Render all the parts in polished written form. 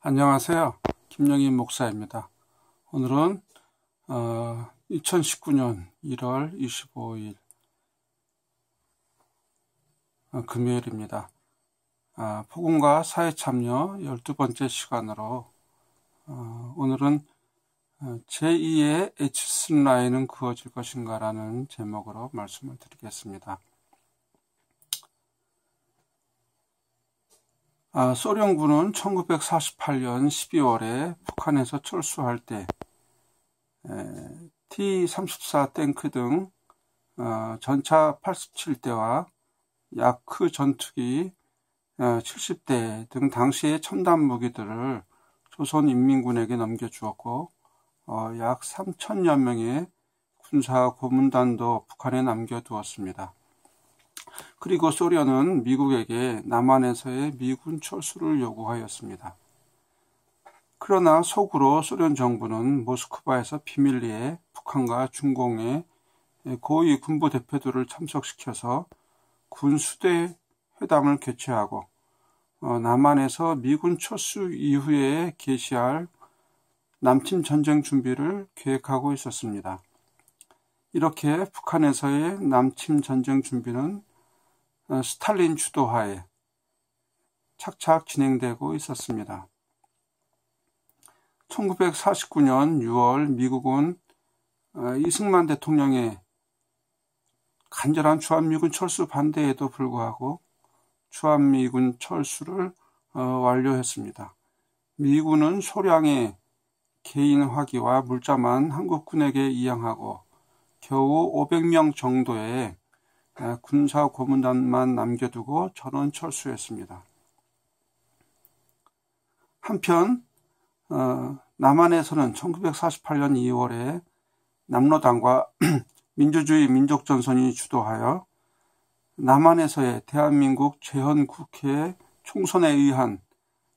안녕하세요. 김영인 목사입니다. 오늘은 2019년 1월 25일 금요일입니다. 복음과 사회참여 12번째 시간으로 오늘은 제2의 에치슨 라인은 그어질 것인가 라는 제목으로 말씀을 드리겠습니다. 소련군은 1948년 12월에 북한에서 철수할 때 T-34 탱크 등 전차 87대와 야크 전투기 70대 등 당시의 첨단 무기들을 조선인민군에게 넘겨주었고 약 3천여 명의 군사 고문단도 북한에 남겨두었습니다. 그리고 소련은 미국에게 남한에서의 미군 철수를 요구하였습니다. 그러나 속으로 소련 정부는 모스크바에서 비밀리에 북한과 중공의 고위 군부 대표들을 참석시켜서 군수대 회담을 개최하고 남한에서 미군 철수 이후에 개시할 남침 전쟁 준비를 계획하고 있었습니다. 이렇게 북한에서의 남침 전쟁 준비는 스탈린 주도하에 착착 진행되고 있었습니다. 1949년 6월 미국은 이승만 대통령의 간절한 주한미군 철수 반대에도 불구하고 주한미군 철수를 완료했습니다. 미군은 소량의 개인 화기와 물자만 한국군에게 이양하고 겨우 500명 정도의 군사 고문단만 남겨두고 전원 철수했습니다. 한편 남한에서는 1948년 2월에 남로당과 민주주의 민족전선이 주도하여 남한에서의 대한민국 재헌국회 총선에 의한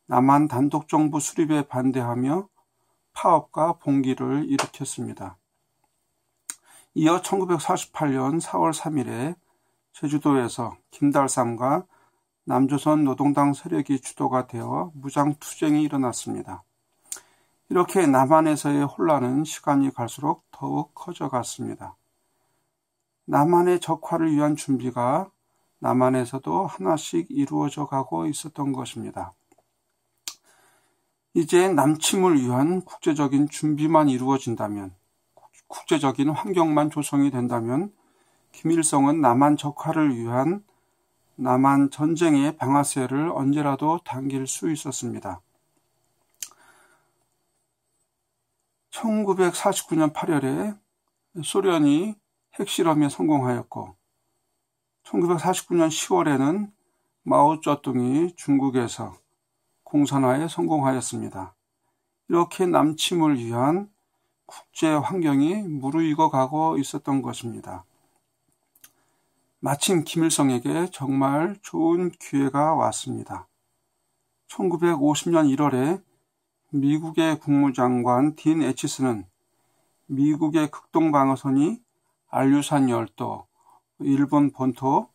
남한 단독정부 수립에 반대하며 파업과 봉기를 일으켰습니다. 이어 1948년 4월 3일에 제주도에서 김달삼과 남조선 노동당 세력이 주도가 되어 무장투쟁이 일어났습니다. 이렇게 남한에서의 혼란은 시간이 갈수록 더욱 커져갔습니다. 남한의 적화를 위한 준비가 남한에서도 하나씩 이루어져 가고 있었던 것입니다. 이제 남침을 위한 국제적인 준비만 이루어진다면, 국제적인 환경만 조성이 된다면 김일성은 남한 적화를 위한 남한 전쟁의 방아쇠를 언제라도 당길 수 있었습니다. 1949년 8월에 소련이 핵실험에 성공하였고 1949년 10월에는 마오쩌둥이 중국에서 공산화에 성공하였습니다. 이렇게 남침을 위한 국제 환경이 무르익어 가고 있었던 것입니다. 마침 김일성에게 정말 좋은 기회가 왔습니다. 1950년 1월에 미국의 국무장관 딘 에치스는 미국의 극동방어선이 알류산 열도, 일본 본토,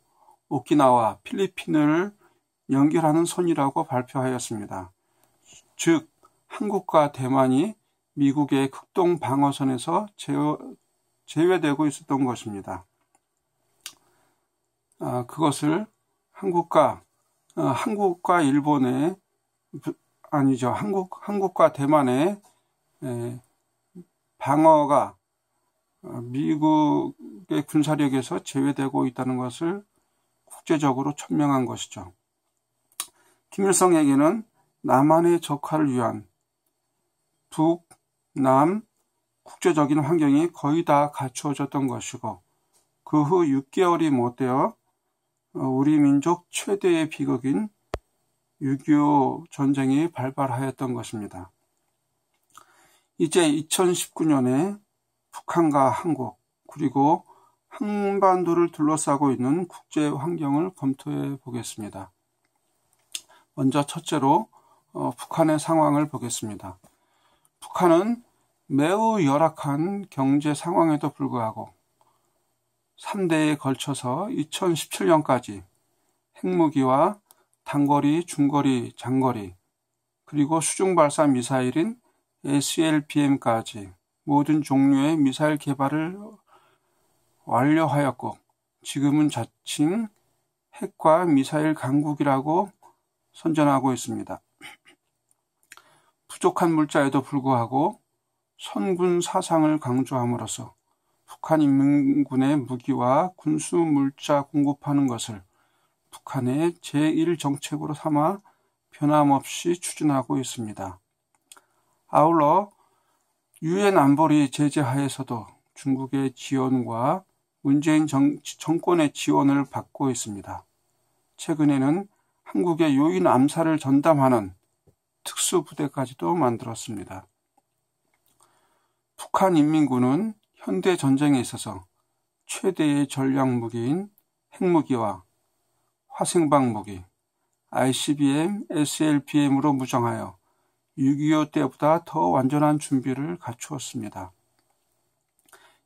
오키나와 필리핀을 연결하는 선이라고 발표하였습니다. 즉, 한국과 대만이 미국의 극동방어선에서 제외되고 있었던 것입니다. 그것을 한국과 일본의 아니죠. 한국과 대만의 방어가 미국의 군사력에서 제외되고 있다는 것을 국제적으로 천명한 것이죠. 김일성에게는 남한의 적화를 위한 북, 남, 국제적인 환경이 거의 다 갖추어졌던 것이고 그 후 6개월이 못되어 우리 민족 최대의 비극인 6.25 전쟁이 발발하였던 것입니다. 이제 2019년에 북한과 한국 그리고 한반도를 둘러싸고 있는 국제 환경을 검토해 보겠습니다. 먼저 첫째로 북한의 상황을 보겠습니다. 북한은 매우 열악한 경제 상황에도 불구하고 3대에 걸쳐서 2017년까지 핵무기와 단거리, 중거리, 장거리, 그리고 수중발사 미사일인 SLBM까지 모든 종류의 미사일 개발을 완료하였고 지금은 자칭 핵과 미사일 강국이라고 선전하고 있습니다. 부족한 물자에도 불구하고 선군 사상을 강조함으로써 북한 인민군의 무기와 군수 물자 공급하는 것을 북한의 제1정책으로 삼아 변함없이 추진하고 있습니다. 아울러 유엔 안보리 제재 하에서도 중국의 지원과 문재인 정권의 지원을 받고 있습니다. 최근에는 한국의 요인 암살을 전담하는 특수부대까지도 만들었습니다. 북한 인민군은 현대 전쟁에 있어서 최대의 전략무기인 핵무기와 화생방 무기, ICBM, SLBM으로 무장하여 6.25 때보다 더 완전한 준비를 갖추었습니다.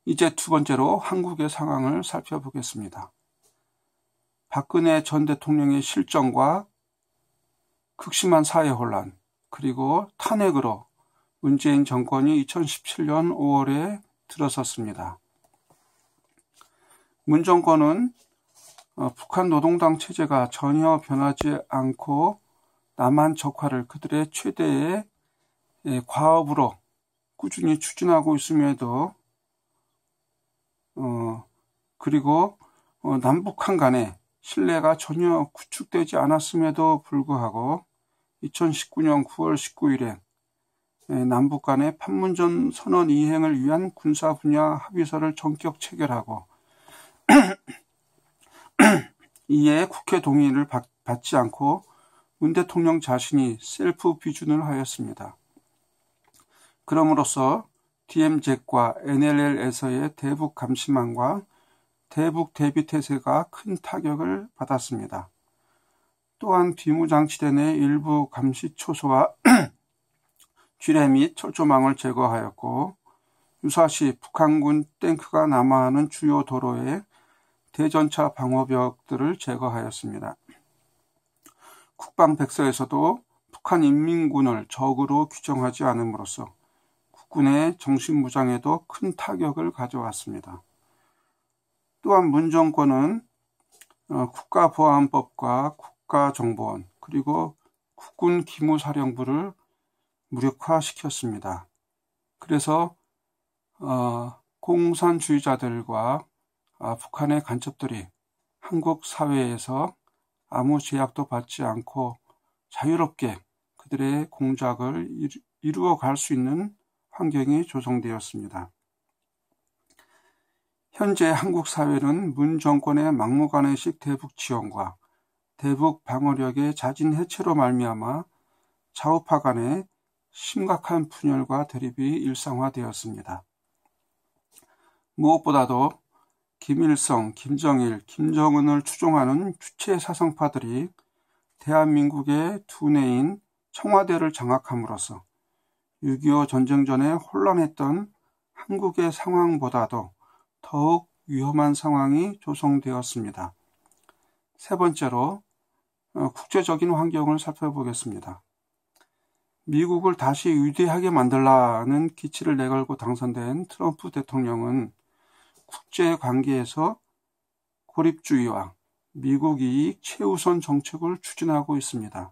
이제 두 번째로 한국의 상황을 살펴보겠습니다. 박근혜 전 대통령의 실정과 극심한 사회 혼란, 그리고 탄핵으로 문재인 정권이 2017년 5월에 들어섰습니다. 문 정권은 북한 노동당 체제가 전혀 변하지 않고 남한 적화를 그들의 최대의 과업으로 꾸준히 추진하고 있음에도 그리고 남북한 간에 신뢰가 전혀 구축되지 않았음에도 불구하고 2019년 9월 19일에 남북 간의 판문점 선언 이행을 위한 군사 분야 합의서를 전격 체결하고 이에 국회 동의를 받지 않고 문 대통령 자신이 셀프 비준을 하였습니다. 그럼으로써 DMZ과 NLL에서의 대북 감시망과 대북 대비 태세가 큰 타격을 받았습니다. 또한 비무장지대 내 일부 감시 초소와 지뢰 및 철조망을 제거하였고 유사시 북한군 탱크가 남하하는 주요 도로에 대전차 방어벽들을 제거하였습니다. 국방백서에서도 북한 인민군을 적으로 규정하지 않음으로써 국군의 정신무장에도 큰 타격을 가져왔습니다. 또한 문 정권은 국가보안법과 국가정보원 그리고 국군기무사령부를 무력화시켰습니다. 그래서 공산주의자들과 북한의 간첩들이 한국 사회에서 아무 제약도 받지 않고 자유롭게 그들의 공작을 이루어갈 수 있는 환경이 조성되었습니다. 현재 한국 사회는 문 정권의 막무가내식 대북 지원과 대북 방어력의 자진 해체로 말미암아 좌우파 간의 심각한 분열과 대립이 일상화되었습니다. 무엇보다도 김일성, 김정일, 김정은을 추종하는 주체 사상파들이 대한민국의 두뇌인 청와대를 장악함으로써 6.25 전쟁 전에 혼란했던 한국의 상황보다도 더욱 위험한 상황이 조성되었습니다. 세 번째로 국제적인 환경을 살펴보겠습니다. 미국을 다시 위대하게 만들라는 기치를 내걸고 당선된 트럼프 대통령은 국제관계에서 고립주의와 미국 이익 최우선 정책을 추진하고 있습니다.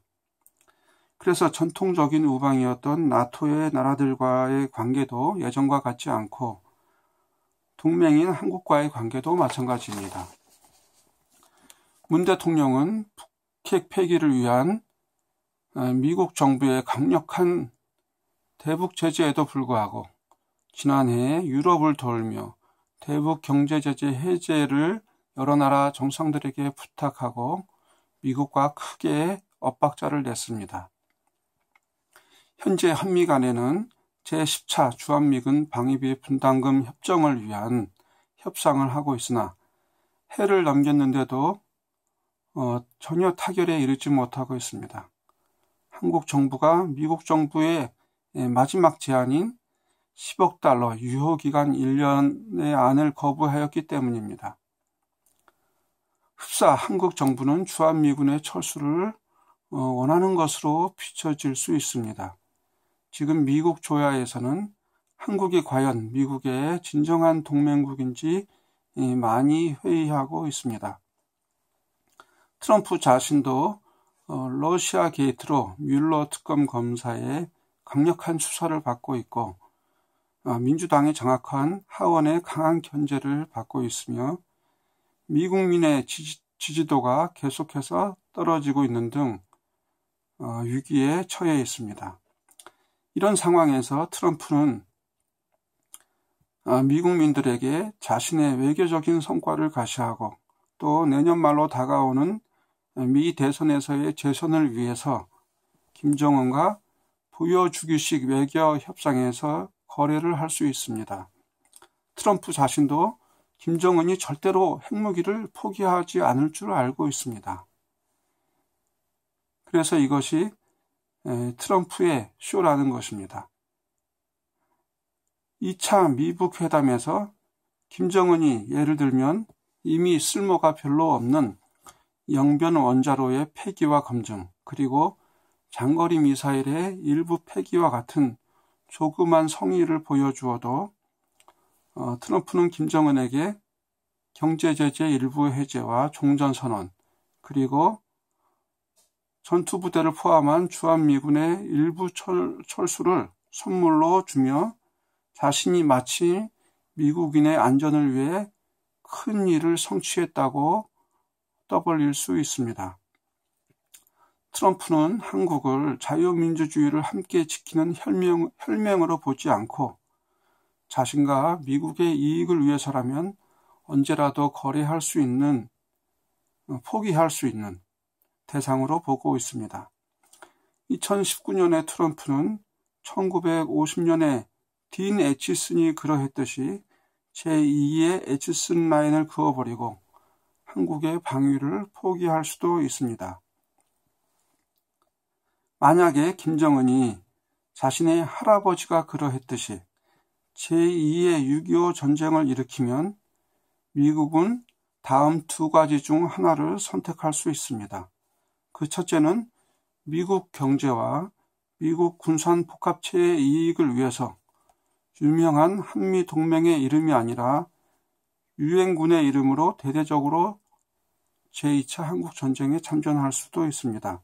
그래서 전통적인 우방이었던 나토의 나라들과의 관계도 예전과 같지 않고 동맹인 한국과의 관계도 마찬가지입니다. 문 대통령은 북핵 폐기를 위한 미국 정부의 강력한 대북 제재에도 불구하고 지난해 유럽을 돌며 대북 경제제재 해제를 여러 나라 정상들에게 부탁하고 미국과 크게 엇박자를 냈습니다. 현재 한미 간에는 제10차 주한미군 방위비 분담금 협정을 위한 협상을 하고 있으나 해를 넘겼는데도 전혀 타결에 이르지 못하고 있습니다. 한국 정부가 미국 정부의 마지막 제안인 10억 달러 유효기간 1년의 안을 거부하였기 때문입니다. 흡사 한국 정부는 주한미군의 철수를 원하는 것으로 비춰질 수 있습니다. 지금 미국 조야에서는 한국이 과연 미국의 진정한 동맹국인지 많이 회의하고 있습니다. 트럼프 자신도 러시아 게이트로 뮬러 특검 검사의 강력한 수사를 받고 있고 민주당의 장악한 하원의 강한 견제를 받고 있으며 미국민의 지지도가 계속해서 떨어지고 있는 등 위기에 처해 있습니다. 이런 상황에서 트럼프는 미국민들에게 자신의 외교적인 성과를 가시하고 또 내년 말로 다가오는 미 대선에서의 재선을 위해서 김정은과 보여주기식 외교 협상에서 거래를 할 수 있습니다. 트럼프 자신도 김정은이 절대로 핵무기를 포기하지 않을 줄 알고 있습니다. 그래서 이것이 트럼프의 쇼라는 것입니다. 2차 미북 회담에서 김정은이 예를 들면 이미 쓸모가 별로 없는 영변 원자로의 폐기와 검증, 그리고 장거리 미사일의 일부 폐기와 같은 조그만 성의를 보여주어도 트럼프는 김정은에게 경제제재 일부 해제와 종전선언, 그리고 전투부대를 포함한 주한미군의 일부 철수를 선물로 주며 자신이 마치 미국인의 안전을 위해 큰 일을 성취했다고 떠벌릴 수 있습니다. 트럼프는 한국을 자유민주주의를 함께 지키는 혈맹으로 보지 않고 자신과 미국의 이익을 위해서라면 언제라도 거래할 수 있는, 포기할 수 있는 대상으로 보고 있습니다. 2019년에 트럼프는 1950년에 딘 애치슨이 그러했듯이 제2의 애치슨 라인을 그어버리고 한국의 방위를 포기할 수도 있습니다. 만약에 김정은이 자신의 할아버지가 그러했듯이 제2의 6.25 전쟁을 일으키면 미국은 다음 두 가지 중 하나를 선택할 수 있습니다. 그 첫째는 미국 경제와 미국 군산 복합체의 이익을 위해서 유명한 한미 동맹의 이름이 아니라 유엔군의 이름으로 대대적으로 제2차 한국전쟁에 참전할 수도 있습니다.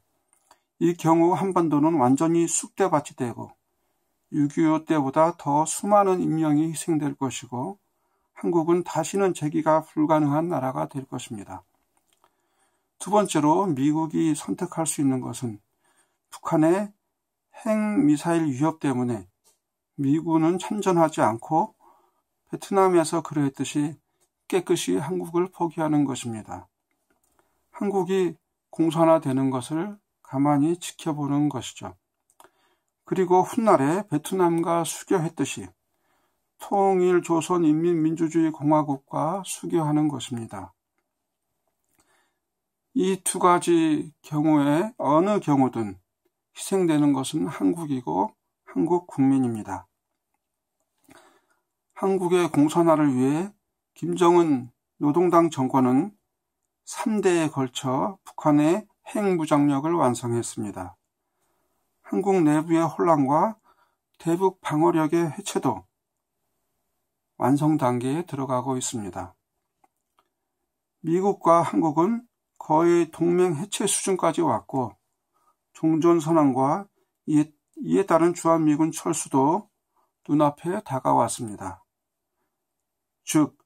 이 경우 한반도는 완전히 쑥대밭이 되고 6.25 때보다 더 수많은 인명이 희생될 것이고 한국은 다시는 재기가 불가능한 나라가 될 것입니다. 두 번째로 미국이 선택할 수 있는 것은 북한의 핵미사일 위협 때문에 미군은 참전하지 않고 베트남에서 그러했듯이 깨끗이 한국을 포기하는 것입니다. 한국이 공산화되는 것을 가만히 지켜보는 것이죠. 그리고 훗날에 베트남과 수교했듯이 통일조선인민민주주의공화국과 수교하는 것입니다. 이 두 가지 경우에 어느 경우든 희생되는 것은 한국이고 한국 국민입니다. 한국의 공산화를 위해 김정은 노동당 정권은 3대에 걸쳐 북한의 핵무장력을 완성했습니다. 한국 내부의 혼란과 대북 방어력의 해체도 완성 단계에 들어가고 있습니다. 미국과 한국은 거의 동맹 해체 수준까지 왔고 종전선언과 이에 따른 주한미군 철수도 눈앞에 다가왔습니다. 즉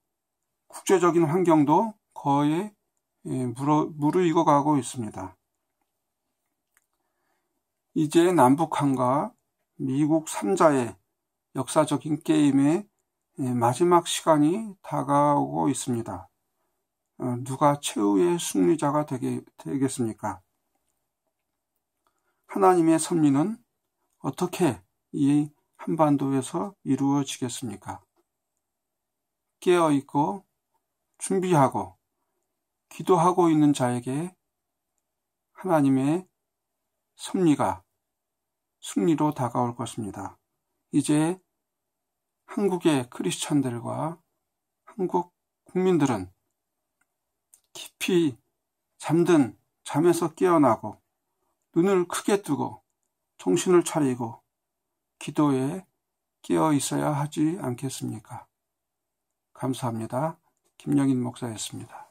국제적인 환경도 거의 무르익어 가고 있습니다. 이제 남북한과 미국 3자의 역사적인 게임의 마지막 시간이 다가오고 있습니다. 누가 최후의 승리자가 되겠습니까? 하나님의 섭리는 어떻게 이 한반도에서 이루어지겠습니까? 깨어있고 준비하고 기도하고 있는 자에게 하나님의 섭리가 승리로 다가올 것입니다. 이제 한국의 크리스찬들과 한국 국민들은 깊이 잠든 잠에서 깨어나고 눈을 크게 뜨고 정신을 차리고 기도에 깨어 있어야 하지 않겠습니까? 감사합니다. 김영인 목사였습니다.